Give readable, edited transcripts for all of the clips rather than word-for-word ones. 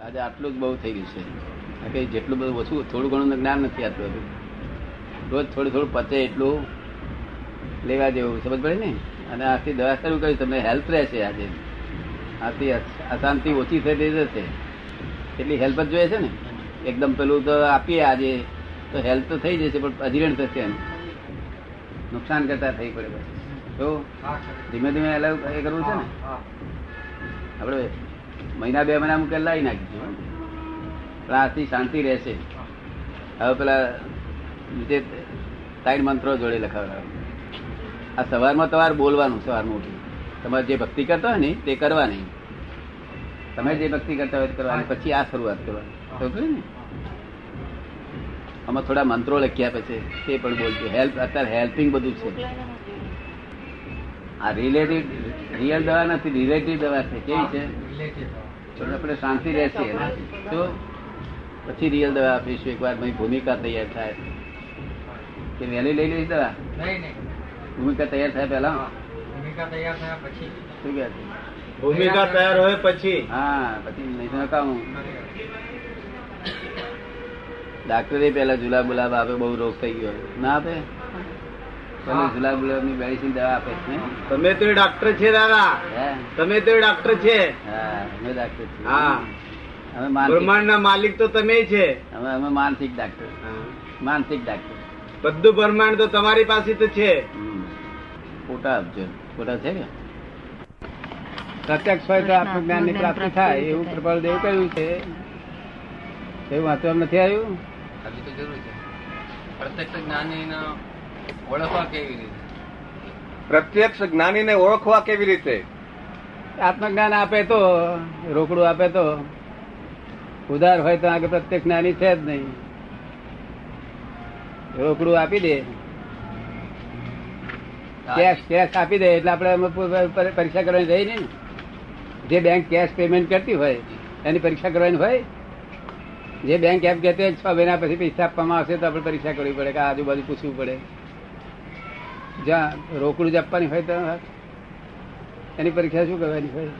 આજે આટલું જ બહુ થઈ ગયું છે. કઈ જેટલું બધું ઓછું થોડું ઘણું જ્ઞાન નથી આટલું બધું. રોજ થોડું થોડું પચે એટલું લેવા જેવું સમજ પડે ને. અને આથી દવા શરૂ કરી તમને હેલ્પ રહેશે. આજે આથી અશાંતિ ઓછી થઈ જશે. એટલી હેલ્પ જ જોઈએ છે ને. એકદમ પેલું તો આપીએ આજે તો હેલ્પ તો થઈ જશે પણ અધિરણ થશે એમ નુકસાન કરતા થઈ પડે. પછી તો ધીમે ધીમે અલગ એ કરવું છે ને. આપણે મહિના બે મહિના મુકેલ લાવી નાખીશું પણ આથી શાંતિ રહેશે. હવે પેલા જે 3 મંત્રો જોડે લખાવેલા આ સવારમાં તમારે બોલવાનું. સવારમાં ઉઠી તમારે જે ભક્તિ કરતા હોય ને તે કરવાની. તમે જે ભક્તિ કરતા હોય કરવાની પછી આ શરૂઆત કરવાની ને. આમાં થોડા મંત્રો લખ્યા પછી તે પણ બોલજો. હેલ્પ અત્યારે હેલ્પિંગ બધું છે. આ રિલેટિવ રિયલ દવા નથી, રિલેટિવ દવા છે. કેવી છે? આપણે શાંતિ રહેશે તો પછી રિયલ દવા આપીશું. એકવાર ભૂમિકા તૈયાર થાય કે વહેલી લઈ લઈશ દવા. ભૂમિકા તૈયાર થાય પેલા ભૂમિકા તૈયાર થયા પછી શું કે ભૂમિકા તૈયાર હોય પછી હા પછી નહીં તો કામ. ડાક્ટરે પેલા જુલાબ ગુલાબ આપે. બહુ રોગ થઈ ગયો ના આપે. પેલા જુલાબ ગુલાબ ની મેડિસિન દવા આપે છે. તમે તો ડાક્ટર છે દાદા. તમે તો ડાક્ટર છે. હા અમે ડાક્ટર છીએ. હા અમે માનસિક બ્રહ્માંડ ના માલિક તો તમે છે. અમે માનસિક ડાક્ટર. માનસિક ડાક્ટર બધું બ્રહ્માંડ તો તમારી પાસે તો છે. ફોટા આપજો. ફોટા છે કે પ્રત્યક્ષ હોય તો આત્મ જ્ઞાન ની પ્રાપ્તિ થાય એવું કૃપાલ દેવ કહ્યું છે. એવું વાંચવા નથી આવ્યું. હજી તો જરૂર છે. પ્રત્યક્ષ જ્ઞાનીને ઓળખવા કેવી રીતે? પ્રત્યક્ષ જ્ઞાનીને ઓળખવા કેવી રીતે? આત્મજ્ઞાન આપે તો રોકડું આપે તો ઉધાર હોય તો આગળ પ્રત્યક્ષ જ્ઞાની છે જ નહીં. રોકડું આપી દે કેશ આપી દે એટલે આપણે પરીક્ષા કરવાની રહી ને. જે બેંક કેશ પેમેન્ટ કરતી હોય એની પરીક્ષા કરવાની હોય. જે બેંક એમ કહેતી હોય 6 મહિના પછી પૈસા આપવામાં આવશે તો આપણે પરીક્ષા કરવી પડે કે આજુબાજુ પૂછવું પડે. જ્યાં રોકડું જ આપવાની હોય તો એની પરીક્ષા શું કરવાની હોય?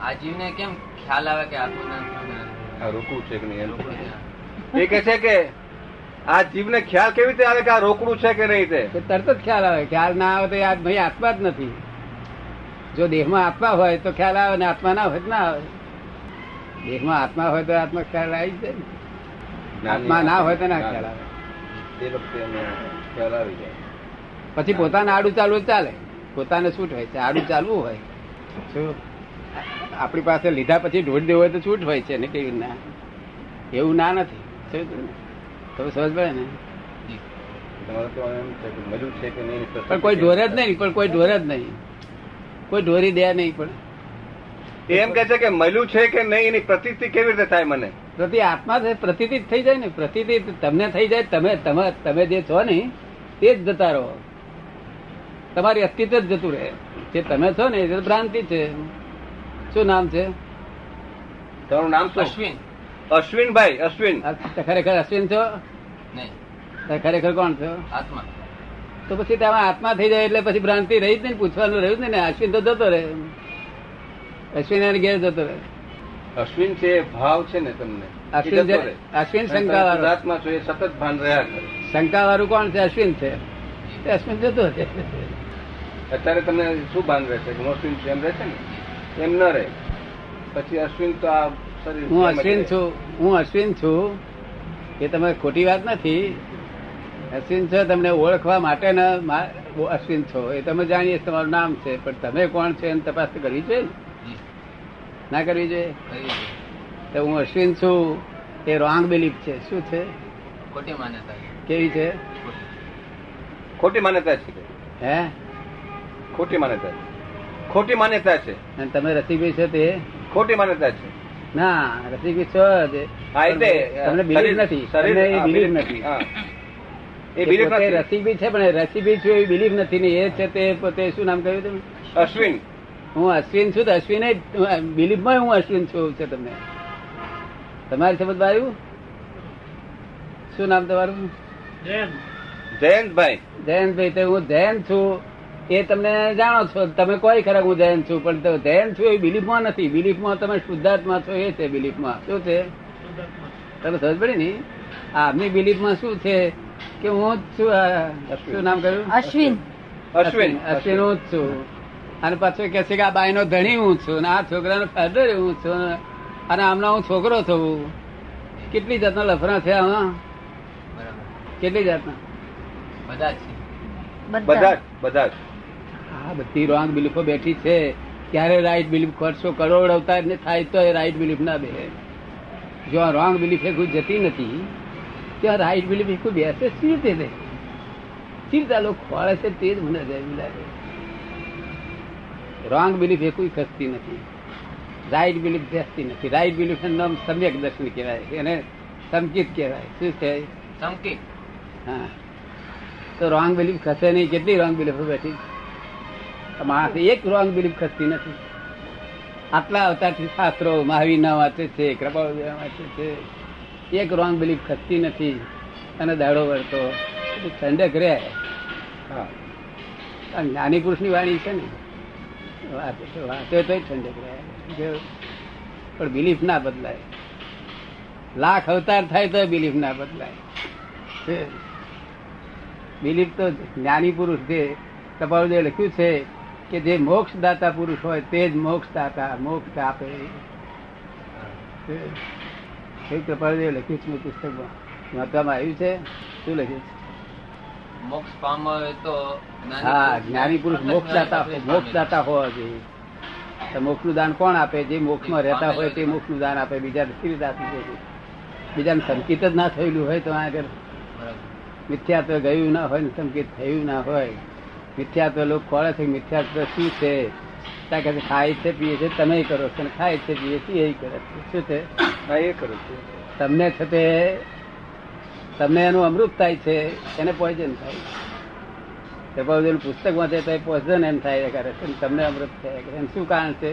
આ જીવને કેમ ખ્યાલ આવે કે આત્મજ્ઞાન રોકડું છે કે નહીં? એ કે છે કે આ જીવને ખ્યાલ કેવી રીતે આવે કે આ રોકડું છે કે નહીં? તે તરત જ ખ્યાલ આવે. ખ્યાલ ના આવે તો યાદ ભાઈ આત્મા જ નથી. જો દેહમાં આત્મા હોય તો ખ્યાલ આવે ને આત્મા ના હોય તો ના આવે. દેહમાં આત્મા હોય તો આત્મા ખ્યાલ આવી જાય. આત્મા ના હોય તો ના ખ્યાલ આવે. તે વખતે ખ્યાલ આવી જાય. પછી પોતાને આડું ચાલવું ચાલે. પોતાને છૂટ હોય છે. આડું ચાલવું હોય શું આપણી પાસે લીધા પછી ઢોળી દેવું હોય તો છૂટ હોય છે ને. કેવી ના એવું ના નથી. તો સમજ પડે ને. પણ કોઈ ઢોરે જ નહીં. પણ કોઈ ઢોરે જ નહીં. કોઈ ઢોરી દે નહીં. પણ એમ કે છે કે મળ્યું છે કે નહીં એની પ્રતીતિ કેવી રીતે થાય? મને પ્રતિ આત્મા છે પ્રતીતિ થઈ જાય ને. પ્રતીતિ તમને થઈ જાય. તમે જે છો ને તે જ જતા રહો. તમારી અસ્તિત્વ જ જતું રહે. જે તમે છો ને એ ભ્રાંતિ છે. શું નામ છે તમારું? નામ શું? અશ્વિન. અશ્વિનભાઈ. અશ્વિન. ખરેખર અશ્વિન છો? નહીં, ખરેખર કોણ છો? આત્મા. તો પછી તમે આત્મા થઈ જાય એટલે પછી ભ્રાંતિ રહી જ નહીં. પૂછવાનું રહ્યું જ ને. અશ્વિન તો જતો રહે. અશ્વિન એને ઘેર જતો રહે. અશ્વિન છે એ ભાવ છે ને તમને. અશ્વિન શંકા વાળો આત્મા છો એ સતત ભાન રહ્યા કરે. શંકા વાળું કોણ છે? અશ્વિન છે. અશ્વિન જતો રહે. અત્યારે તમને શું ભાન રહેશે કે અશ્વિન છે એમ રહેશે ને? એમ ન રહે. પછી અશ્વિન તો આ હું અશ્વિન છું. હું અશ્વિન છું એ તમે ખોટી વાત નથી. અશ્વિન છો તમને ઓળખવા માટે અશ્વિન છો એ તમે જાણીએ તમારું નામ છે. પણ તમે કોણ છો એની તપાસ કરવી જોઈએ ને. ના કરવી જોઈએ? તો હું અશ્વિન છું એ રોંગ બિલીફ છે. શું છે? ખોટી માન્યતા. કેવી છે? ખોટી માન્યતા છે. હે ખોટી માન્યતા છે. ખોટી માન્યતા છે. અને તમે રસીભાઈ છો તે ખોટી માન્યતા છે. ના રસીભાઈ છો તમને બિલીફ નથી. તમને એ બિલીફ નથી. એ બિલીફ નથી. રસીભાઈ છે પણ રસીભાઈ છું એવી બિલીફ નથી ને. એ છે તે પોતે શું નામ કહ્યું તમે? અશ્વિન. હું અશ્વિન છું. અશ્વિન બિલીફમાં હું અશ્વિન છું છે. તમને તમારી સમજ આવ્યું? શું નામ તમારું? જયંતભાઈ. જયંતભાઈ. તો હું જયંત છું એ તમને જાણો છો, તમે કોઈ ખરા હું જૈન છું, પણ તો જૈન છું એ બિલીફમાં નથી. બિલીફમાં તમે શુદ્ધાત્મા છો એ છે બિલીફમાં. શું છે તમે સમજ પડી ને? આપની બિલીફમાં શું છે કે હું જ છું. શું નામ કહ્યું? અશ્વિન. અશ્વિન અશ્વિન હું જ છું. અને પાછું કે છે કે આ બાઈનો ધણી હું છું, અને આ છોકરાનો ફાધર હું છું, અને આમનો હું છોકરો થવું. કેટલી જાતના લફરા છે આમાં? બરાબર. કેટલી જાતના? બધા જ છે. બધા જ આ બધી રોંગ બિલીફો બેઠી છે. ક્યારે રાઈટ બિલીફ કરશો? કરોડ અવતાર ને થાય તો એ રાઈટ બિલીફ ના બે. જો આ રોંગ બિલીફ એ કોઈ જતી નથી, ત્યાં રાઈટ બિલીફ એ કોઈ બેસે સી રીતે દે? સી રીતે આ લોકો ખોળે છે તે જ મને લાગે. રોંગ બિલીફ એ કોઈ ખસતી નથી, રાઈટ બિલીફ બેસતી નથી. રાઈટ બિલીફ એનું નામ સમ્યક દર્શન કહેવાય, એને સંકિત કહેવાય. શું છે? સંકેત. હા. તો રોંગ બિલીફ ખસે નહીં. કેટલી રોંગ બિલીફો બેઠી? માણસ એક રોંગ બિલીફ ખસતી નથી. આટલા અવતારથી શાસ્ત્રો મહાવીર ના વાંચે છે, કૃપાળુ વાંચે છે, એક રોંગ બિલીફ ખસતી નથી. અને દાડો વળતો ઠંડક રહે. હા જ્ઞાની પુરુષની વાણી છે ને, વાંચે તો ઠંડક રહે. પણ બિલીફ ના બદલાય. લાખ અવતાર થાય તો બિલીફ ના બદલાય. બિલીફ તો જ્ઞાની પુરુષ જે કપાળુદેવ લખ્યું છે કે જે મોક્ષ દાતા પુરુષ હોય તે જ મોક્ષ દાતા, મોક્ષ આપે. કપાળુદેવ લખ્યું છે પુસ્તકમાં, વાંચવામાં આવ્યું છે. શું લખ્યું છે? મોક્ષ પામે તો હા, જ્ઞાની પુરુષ મોક્ષ દાતા હોવા જોઈએ. તો મોક્ષનું દાન કોણ આપે? જે મોક્ષમાં રહેતા હોય તે મોક્ષનું દાન આપે. બીજા કેવી રીતે આપી શકે? બીજાને સંકિત જ ના થયેલું હોય તો આગળ બરાબર. મિથ્યાત્વ ગયું ના હોય ને સંકેત થયું ના હોય. મિથ્યાત્વ લોકો ખોળે છે. મિથ્યાત્વ શું છે? ખાય છે પીએ છે તમે કરો છો, ખાય છે પીએ છે એ કરે છે. શું છે? હા એ કરું છું. તમને છે તે તમને એનું અમૃત થાય છે, એને પોઈઝન થાય. કૃપાળુદેવનું પુસ્તક વાંચે તો પોઈઝન એમ થાય કરે છે, તમને અમૃત થાય કરે. એનું શું કારણ છે?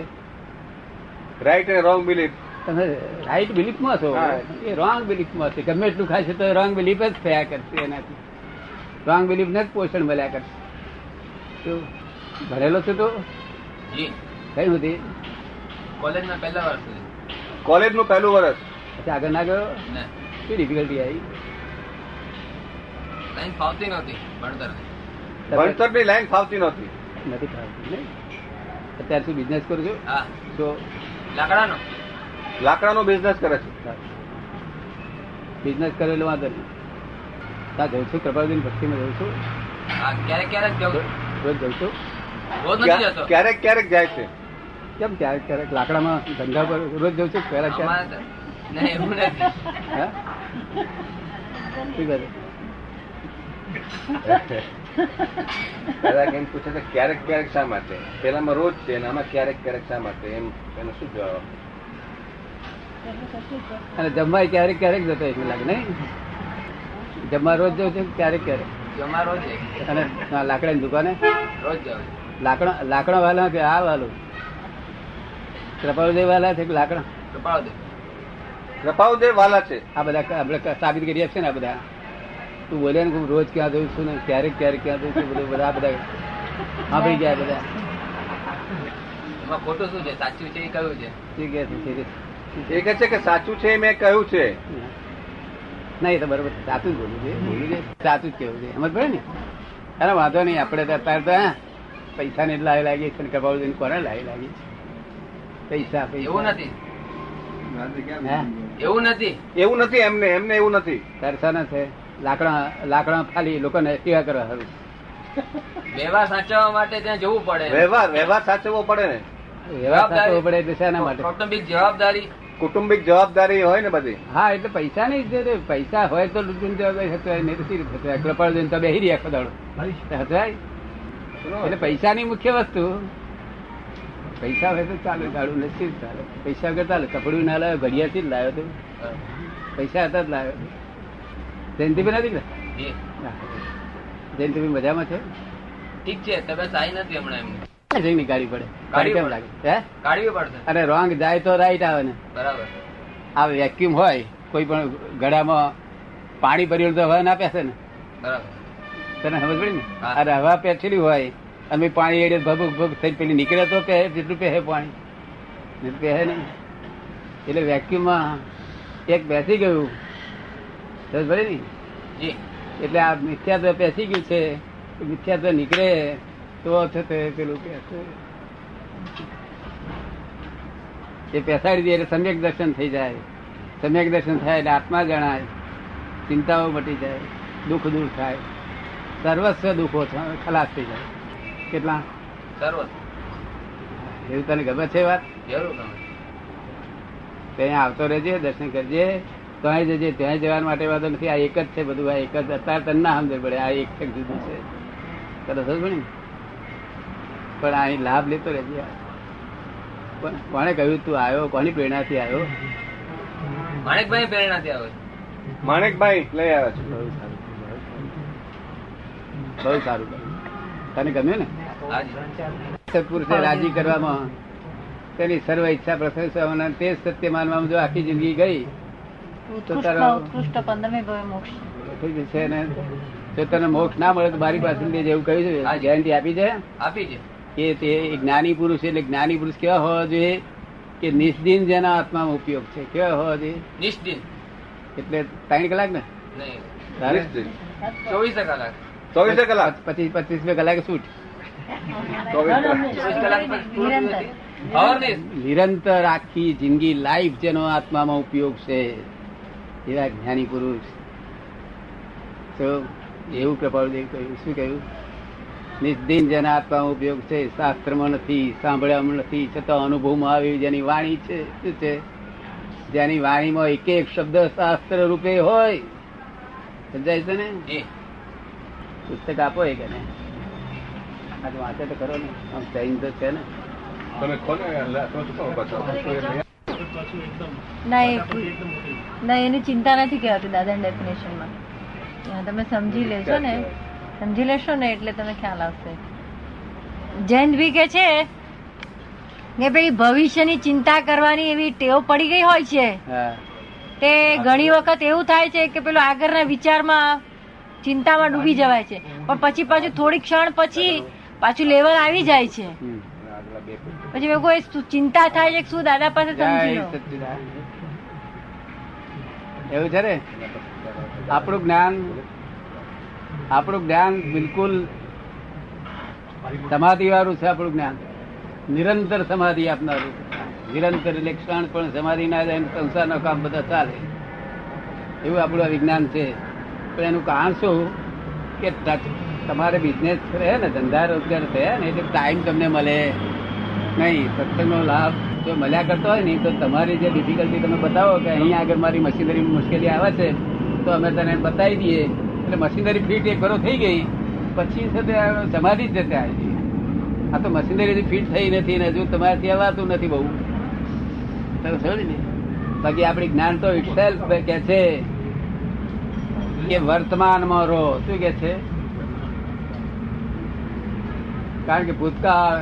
રાઈટ અને રોંગ બિલીફ. તમે રાઈટ બિલીફમાં છો, એ રોંગ બિલીફમાં છે. ગમે એટલું ખાશે તો રોંગ બિલીફ જ થયા કરશે. એનાથી રોંગ બિલીફ ને જ પોષણ મળ્યા કરશે. શું ભરેલો છે તો જી. કઈ નથી? કોલેજના પહેલા વર્ષ સુધી. કોલેજનું પહેલું વર્ષ. પછી આગળ ના ગયો? ને શું ડિફિકલ્ટી આવી? લાઈન ફાવતી નહોતી ભણતર. ભણતરની લાઈન ફાવતી નહોતી. નથી ફાવતી નહીં. અત્યારે શું બિઝનેસ કરું છું? હા. તો લાકડાનો. લાકડાનો બિઝનેસ કરે છે. બિઝનેસ કરેલો વાંધો નહીં. ત્યાં જઉં છું, કૃપાળુદેવ ભક્તિમાં જઉં છું, હા, ક્યારેક ક્યારેક જાઉં. રોજ જઉં છું. રોજ નથી જતો. ક્યારેક ક્યારેક જાય છે. કેમ ક્યારેક ક્યારેક લાકડામાં ધંધા પર રોજ જઉં છું. ક્યારેક અમારે ક્યારેક તો- નહીં, એવું નથી. હા શું કરે? દાદા એમ પૂછે છે ક્યારેક ક્યારેક શા માટે? પેલામાં રોજ છે અને આમાં ક્યારેક ક્યારેક શા માટે? એમ એનો શું જવાબ? અને જમવા ક્યારેક ક્યારેક જતો એવું લાગે નહીં? જમવા રોજ જઉં છું ક્યારેક ક્યારેક. જમા રોજ એક. અને લાકડાની દુકાને રોજ જાઉં. લાકડા વાલા કે આ વાલું કૃપાળુદેવ વાલા છે કે લાકડા? કૃપાળુદેવ. કૃપાળુદેવ વાલા છે. આ બધા આપણે સાબિત કરી આપશે ને. આ બધા તું બોલે ને હું રોજ ક્યાં જઉં છું ને ક્યારેક ક્યારેક ક્યાં જઉં છું, બધું બધા સાંભળી ગયા બધા. એમાં ખોટું શું છે? સાચું છે એ કયું છે? શું કહે છે? એ કહે છે કે સાચું છે મેં કહ્યું છે. ના એ તો બરોબર સાચું જ બોલું છે, સાચું જ કેવું છે. સમજ પડે ને? અરે વાંધો નહીં. આપણે તો અત્યારે તો પૈસા ને લાવી લાગી છે, કપાળુદેવ કોને લાવી લાગી છે? પૈસા એવું નથી. હે? એવું નથી. એવું નથી. એમને એવું નથી. તરસાના છે લાકડા ખાલી લોકોને સેવા કરવા સારું. વ્યવહાર સાચવવા માટે ત્યાં જવું પડે. વ્યવહાર સાચવવો પડે ને. વ્યવહાર સાચવવો પડે એટલે શેના માટે? કૌટુંબિક જવાબદારી. કુટુંબિક જવાબદારી હોય ને બધી. હા એટલે પૈસા નહીં છે. પૈસા હોય તો લૂંટવાની જવાબદારી થતો હોય, નહીં તો સી રીતે થતો હોય? કૃપાળુદેવ તો બેહી રહ્યા આખો દાડો હતવાય. એટલે પૈસાની મુખ્ય વસ્તુ પૈસા હોય તો ચાલે, ગાડું નથી ચાલે. પૈસા વગર ચાલે. કપડું ના લાવ્યો, ઘડિયાળથી જ લાવ્યો તો પૈસા હતા જ લાવ્યો. જયંતિભાઈ નથી ને? જી. જયંતિભાઈ મજામાં છે? ઠીક છે. તબિયત સારી નથી હમણાં એમની. ની ગાડી પડે ગાડી કેમ પડે. લાગે? હે? કાઢવી પડશે. અરે રોંગ જાય તો રાઈટ આવે ને. બરાબર. આ વેક્યુમ હોય કોઈ પણ ગળામાં પાણી ભરેલું તો હવા ના પેસે ને. બરાબર. તને સમજ પડી ને? હા. અરે હવા પેઠેલી હોય અને પાણી એડે ભગ ભગ થઈ પેલી નીકળે તો પહે જેટલું પહે પાણી નહીં પહે નહીં. એટલે વેક્યુમમાં એક બેસી ગયું સમજ પડી ને. જી એટલે આ મિથ્યાત્વ પેસી ગયું છે. મિથ્યાત્વ નીકળે તો થશે પેલું પેસે એ પેસાડી દે એટલે સમ્યક દર્શન થઈ જાય. સમ્યક દર્શન થાય એટલે આત્મા જણાય, ચિંતાઓ મટી જાય, દુઃખ દૂર થાય, સર્વસ્વ દુઃખો ખલાસ થઈ જાય. કેટલા સર્વ એવું તને ગમે છે વાત? જરૂર ગમે. ત્યાં આવતો રહેજે, દર્શન કરજે, ત્યાં જજે. ત્યાં જવા માટે વાંધો નથી. આ એક જ છે બધું. આ એક જ અત્યારે તને ના સમજ પડે. આ એક જ જુદું છે. તરત જ ભણી પણ અહીં લાભ લેતો રહેજે. કોને કહ્યું તું આવ્યો? કોની પ્રેરણાથી આવ્યો? માણેકભાઈ પ્રેરણાથી આવે છે. માણેકભાઈ લઈ આવ્યા છે. બહુ સારું કર્યું. તને ગમ્યું ને? હાજી સત્પુરુષે રાજી કરવામાં તેની સર્વ ઈચ્છા પ્રશંસા તે જ સત્ય માનવામાં જો આખી જિંદગી ગઈ તો તારો ઉત્કૃષ્ટ 15મે ભવે મોક્ષ. થઈ જશે ને. જો તને મોક્ષ ના મળે તો મારી પાસે લેજે એવું કહ્યું છે. આ ગેરંટી આપી છે આપી છે. કે તે જ્ઞાની પુરુષ એટલે જ્ઞાની પુરુષ કેવા હોવા જોઈએ કે નિષ્દિન જેના આત્મામાં ઉપયોગ છે. કેવા હોવા જોઈએ? નિષ્દિન એટલે 3 કલાક ને નહીં, તારે 24 કલાક. 24 કલાક 25 કલાકે છૂટ. 24 કલાક પછી પૂરું નિરંતર. થયું. અવરનેસ. નિરંતર આખી જિંદગી લાઈફ જેનો આત્મામાં ઉપયોગ છે એવા જ્ઞાની પુરુષ. તો એવું કૃપાળુદેવ કહ્યું. શું કહ્યું? નિષ્દિન જેના આત્મામાં ઉપયોગ છે, શાસ્ત્રમાં નથી, સાંભળ્યામાં નથી, છતાં અનુભવમાં આવી જેની વાણી છે. શું છે? જેની વાણીમાં એક એક શબ્દ શાસ્ત્ર રૂપે હોય. સમજાય છે ને? જી પુસ્તક આપો એ કે આજે વાંચે તો ખરો ને. આમ સૈન તો છે ને. તમે કોને ના એની ચિંતા નથી કહેવાતી દાદા ડેફિનેશનમાં. તમે સમજી લેશો ને, સમજી લેશો ને એટલે તમે ખ્યાલ આવશે. જૈન બી કે છે કે ભાઈ ભવિષ્યની ચિંતા કરવાની એવી ટેવ પડી ગઈ હોય છે હા તે ઘણી વખત એવું થાય છે કે પેલો આગળના વિચારમાં ચિંતામાં ડૂબી જવાય છે, પણ પછી પાછું થોડી ક્ષણ પછી પાછું લેવલ આવી જાય છે. હમ. પછી મેં કોઈ ચિંતા થાય છે કે શું દાદા પાસે સમજી લો. જય સચ્ચિદાનંદ. એવું છે ને. આપણું જ્ઞાન બિલકુલ સમાધિ વાળું છે. આપણું જ્ઞાન નિરંતર સમાધિ આપનારું. નિરંતર એટલે ક્ષણ પણ સમાધિ ના જાય, સંસારના કામ બધા ચાલે એવું આપણું આ વિજ્ઞાન છે. પણ એનું કારણ શું કે તમારે બિઝનેસ રહે ને, ધંધા રોજગાર થયા ને એટલે ટાઈમ તમને મળે નહીં. સત્સંગનો લાભ જો મળ્યા કરતો હોય ને તો તમારી જે ડિફિકલ્ટી તમે બતાવો કે અહીંયા આગળ મારી મશીનરી મુશ્કેલી આવે છે તો અમે તને બતાવી દઈએ. એટલે મશીનરી ફિટ એક કરો થઈ ગઈ પછી છે તે સમાધિ જ જતે આવી. આ તો મશીનરી ફિટ થઈ નથી ને હજુ તમારાથી અવાતું નથી બહુ. તમે સમજ ને. બાકી આપણી જ્ઞાન તો ઇટસેલ્ફ કે છે કે વર્તમાનમાં રહો. શું કે છે? કારણ કે ભૂતકાળ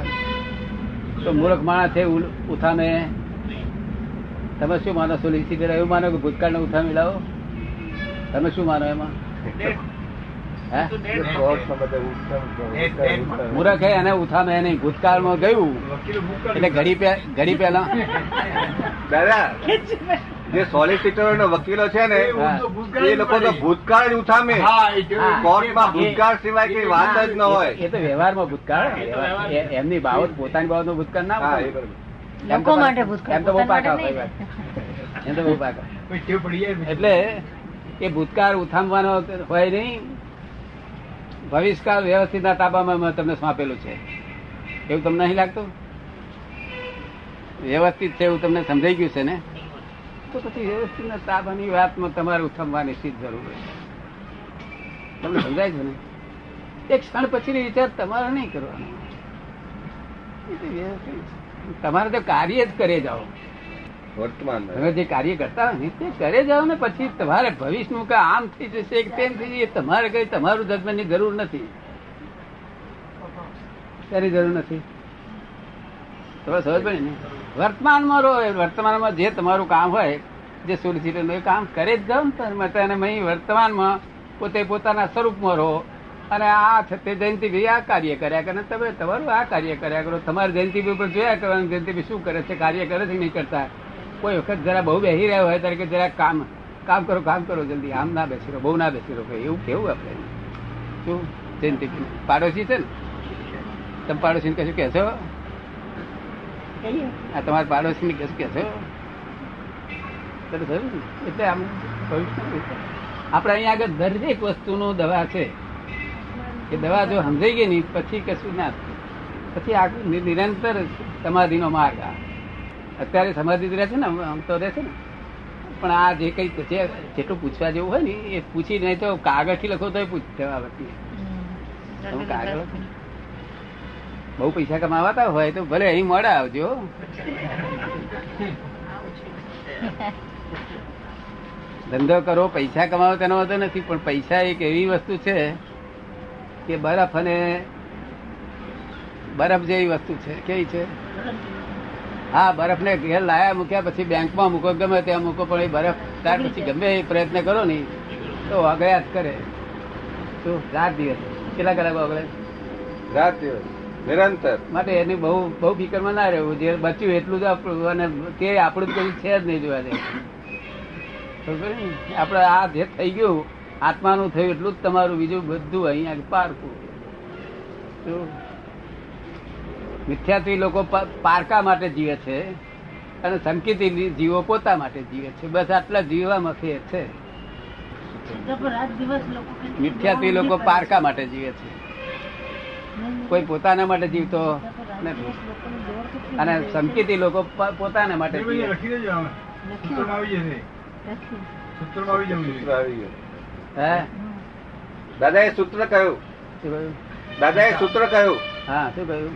તો મૂર્ખ માણસ છે. ઉઠામે તમે શું માનો? સોલિસિટર એવું માનો કે ભૂતકાળ ને ઉઠામી લાવો? તમે શું માનો એમાં? હે મૂર્ખ હે એને ઉઠામે નહીં. ભૂતકાળમાં ગયું એટલે ઘડી પહેલા દાદા જે સોલિસિટરો ને વકીલો છે ને એ લોકો તો ભૂતકાળ જ ઉઠામે. કોર્ટમાં ભૂતકાળ સિવાય કઈ વાત જ ન હોય. એ તો વ્યવહારમાં ભૂતકાળ. એમની બાબત પોતાની બાબતનો ભૂતકાળ ના હા, હોય. એ બરાબર. લોકો માટે ભૂતકાળ, એમ તો બહુ પોતાના પાકા માટે હોય. નહીં. એમ તો બહુ પાકા. એટલે એ ભૂતકાળ ઉઠામવાનો હોય નહીં. ભવિષ્યકાળ વ્યવસ્થિતના તાબામાં મેં તમને સોંપેલું છે. એવું તમને નહીં લાગતું? વ્યવસ્થિત છે એવું તમને સમજાઈ ગયું છે ને? તો પછી વ્યવસ્થિત તાબાની વાતમાં તમારે ઉઠામવાની શી જરૂર હોય? તમને સમજાય છે ને? એક ક્ષણ પછીની વિચાર તમારે નહીં કરવાનો. એ તો વ્યવસ્થિત. તમારે તો કાર્ય જ કરે જાઓ. વર્તમાન તમે જે કાર્ય કરતા હોય ને તે કરે જાઓ ને. પછી તમારે ભવિષ્યનું કે આમ થઈ જશે કે તેમ થઈ જશે તમારે કઈ તમારું જજમેન્ટની જરૂર નથી. તેની જરૂર નથી. તમે સમજ પડે ને. વર્તમાનમાં રહો. વર્તમાનમાં જે તમારું કામ હોય, જે સોલિસિટર એ કામ કરે જ જાઓ ને. તમે વર્તમાનમાં પોતે પોતાના સ્વરૂપમાં રહો. અને આ છે તે જયંતિભાઈ આ કાર્ય કર્યા કરે, તમે તમારું આ કાર્ય કર્યા કરો. તમારે જયંતિભાઈ ઉપર જોયા કરવાનું જયંતિભાઈ શું કરે છે, કાર્ય કરે છે નહીં કરતા. કોઈ વખત જરા બહુ બેસી રહ્યા હોય ત્યારે કે જરા કામ કરો જલ્દી, આમ ના બેસી રહો, બહુ ના બેસી રહો, એવું કેવું આપણે શું. જયંતિભાઈ પાડોશી છે ને, તમે પાડોશી કશું કહેશો? આ તમારા પાડોશી ને કશું કહેશો? એટલે આમ આપણે અહીંયા આગળ દરેક વસ્તુનું દવા છે. એ દવા જો સમજાઈ ગઈ નહીં પછી કશું ના થાય. પછી આ નિરંતર સમાધિનો માર્ગ. અત્યારે સમાધિ રહે છે ને, આમ તો રહે છે ને, પણ આ જે કઈ જેટલું પૂછવા જેવું હોય ને એ પૂછી નહીં તો કાગળથી લખો તો પૂછ જવાબ હતી. કાગળ બહુ પૈસા કમાવાતા હોય તો ભલે અહીં મોડા આવજો. ધંધો કરો, પૈસા કમાવો તેનો વાંધો નથી, પણ પૈસા એક એવી વસ્તુ છે કે બરફ અને બરફ જેવી વસ્તુ છે. કેવી છે? હા, બરફ ને ઘેર લાયા મૂક્યા પછી બેંકમાં મૂકો, ગમે ત્યાં મૂકો, પણ એ બરફ ત્યાર પછી ગમે એ પ્રયત્ન કરો ને તો અગળ્યા જ કરે. શું રાત દિવસ કેટલા કલાક અગળે? રાત દિવસ નિરંતર. માટે એની બહુ ફિકરમાં ના રહેવું. જે બચ્યું એટલું જ આપણું, અને તે આપણું જ કઈ છે જ નહીં જોવા દે. આપડે આ જે થઈ ગયું આત્માનું થયું એટલું જ તમારું, બીજું બધું અહીંયા પારકું. મિથ્યાત્વી લોકો પારકા માટે જીવે છે અને સંકેતી જીવો પોતા માટે જીવે છે. બસ આટલા જીવવામાં ફેર છે. મિથ્યાત્વી લોકો પારકા માટે જીવે છે, કોઈ પોતાના માટે જીવતો નથી. અને સંકેતી લોકો પોતાના માટે જીવે છે. દાદા એ સૂત્ર કહ્યું, દાદા એ સૂત્ર કહ્યું. હા, શું કહ્યું?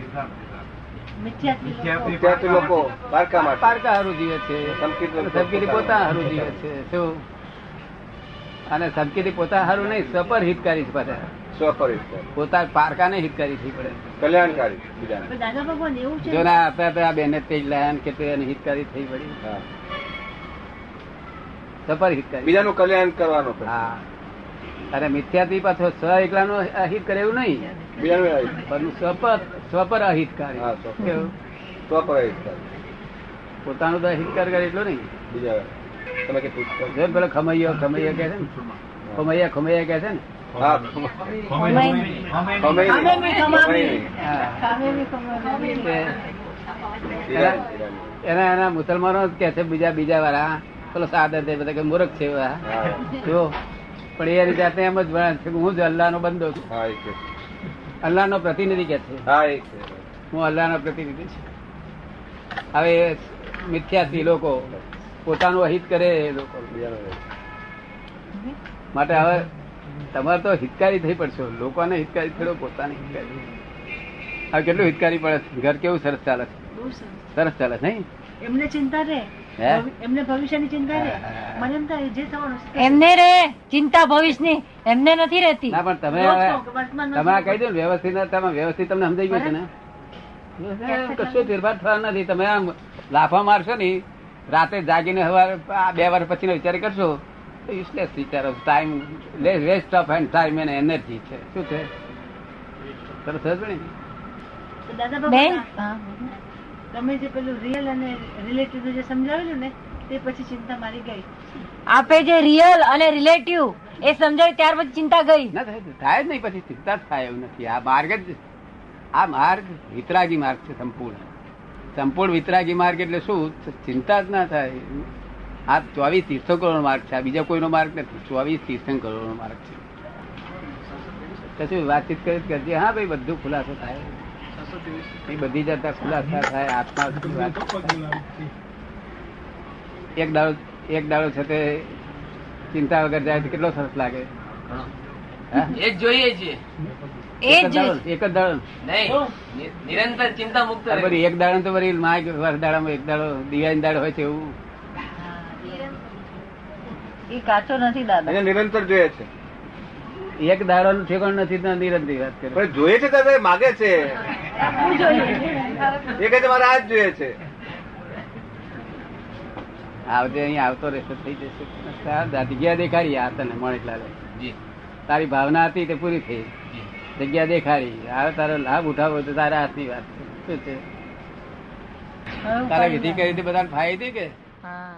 મિથ્યાત્વી લોકો પારકા માટે, પારકા હારું જીવે છે, સંકેતી પોતા હારું જીવે છે. શું? અને સંકેતી પોતા હારું નહીં, સ્વપર હિતકારી છે પાછા. સ્વપર પોતા પારકા ને હિતકારી થઈ પડે, કલ્યાણકારી બીજાને. જો ના આપે બેને તેજ લાયા કે હિતકારી થઈ પડી. સ્વપર હિતકારી, બીજાનું કલ્યાણ કરવાનું. હા. અને મિથ્યાત્વી પાછો સ્વ એકલાનો અહિત કરે એવું નહીં, બીજાનું સ્વપર અહિતકારી. સ્વપર હિતકારી, પોતાનું તો અહિતકાર કરે એટલું નહીં. બીજા તમે કે જો પેલો ખમૈયો કે છે ને, ખમૈયા કે છે ને, એના મુસલમાનો કે છે બીજા વાળા પેલો સાદર બધા કે મૂર્ખ છે જો. પણ એની જાતે એમ જ ભણે છે કે હું જ અલ્લાહ નો બંદો છું, અલ્લાહ નો પ્રતિનિધિ કે છે. હું અલ્લાહ નો પ્રતિનિધિ છું. હવે મિથ્યાત્વી લોકો પોતાનું અહિત કરે લોકો માટે. હવે તમારે તો હિતકારી થઈ પડશો, લોકોને હિતકારી થયો, પોતાને હિતકારી. હવે કેટલું હિતકારી પડે. ઘર કેવું સરસ ચાલે છે, સરસ ચાલે છે. એમને ચિંતા રે, એમને ભવિષ્યની ચિંતા રે. મને એમ થાય જે થવાનું એમને રે ચિંતા ભવિષ્યની, એમને નથી રહેતી. ના પણ તમે કહી દો વ્યવસ્થિત, તમે વ્યવસ્થિત તમને સમજાઈ ગયું છે ને, કશો ફેરફાર થવા નથી. તમે આમ લાફા મારશો ને રાતે જાગીને સવારે 2 વાર પછી વિચાર કરશો તો યુઝલેસ વિચારો. Time waste of and time and energy છે. શું છે? સરસ ને દાદા બેન? તમે જે પેલું રિયલ અને રિલેટિવ જે સમજાવેલું ને તે પછી ચિંતા મારી ગઈ. આપે જે રિયલ અને રિલેટિવ એ સમજાય ત્યાર પછી ચિંતા ગઈ. ના થાય જ નહીં, પછી ચિંતા જ થાય એવું નથી. આ માર્ગ જ, આ માર્ગ વિતરાગી માર્ગ છે. સંપૂર્ણ વિતરાગી માર્ગ એટલે શું? ચિંતા જ ના થાય. આ 24 તીર્થંકરોનો માર્ગ છે, આ બીજા કોઈનો માર્ગ નથી. 24 તીર્થંકરોનો માર્ગ છે. કશું વાતચીત કરી કરજે. હા ભાઈ, બધું ખુલાસો થાય, એ બધી જતા ખુલાસા થાય. આત્મા એક દાડો છે તે ચિંતા વગર જાય તો કેટલો સરસ લાગે. એ જ જોઈએ છે. એક જ દાડો નહીં, નિરંતર ચિંતા મુક્ત રહે. એક દાડો તો વળી વર્ષ દાડામાં એક દાડો દિવાળી દાડો હોય છે એવું. એ કાચો નથી દાદા, એને નિરંતર જોઈએ છે. એક દાડો નું ઠેકાણ નથી તો નિરંતર વાત કરે. પણ જોઈએ છે દાદા, માગે છે. એ કહે છે મારે આ જ જોઈએ છે. આવજે, અહીંયા આવતો રહેશે, થઈ જશે. જગ્યા દેખાડી આ તને માણેકલાલે. તારી ભાવના હતી તે પૂરી થઈ. જગ્યા દેખાડી. હવે તારો લાભ ઉઠાવો તો તારા હાથની વાત છે. શું છે? હવે તારા ઉપાડી વિધિ કરી બધાને ફાઈ હતી કે હા